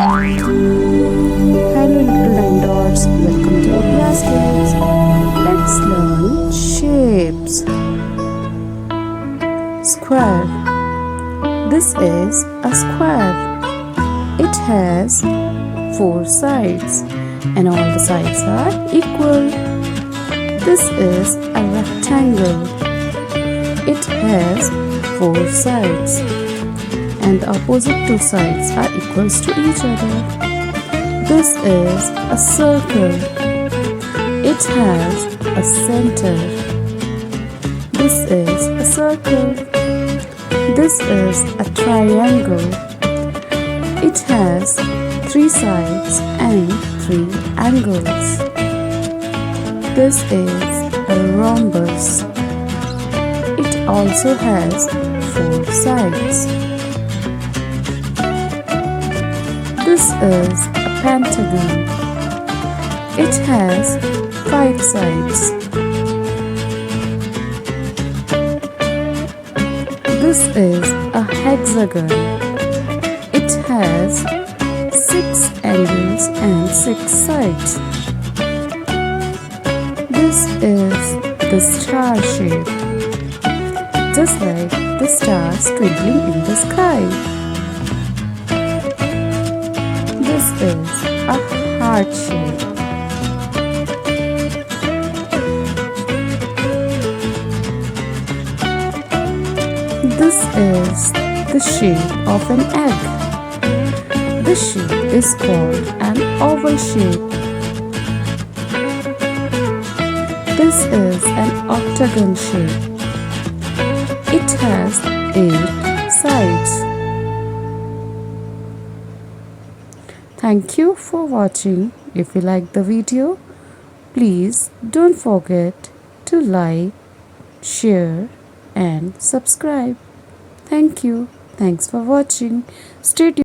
Hello little dinosaurs, welcome to Abhyaas Kids. Let's learn shapes. Square. This is a square. It has 4 sides and all the sides are equal. This is a rectangle. It has 4 sides and the opposite 2 sides are equals to each other. This is a circle. It has a center. This is a circle. This is a triangle. It has 3 sides and 3 angles. This is a rhombus. It also has 4 sides. This is a pentagon. It has 5 sides. This is a hexagon. It has 6 angles and 6 sides. This is the star shape, just like the stars twinkling in the sky. This is a heart shape. This is the shape of an egg. This shape is called an oval shape. This is an octagon shape. It has 8 sides. Thank you for watching. If you like the video, please don't forget to like, share and subscribe. Thank you. Thanks for watching. Stay tuned.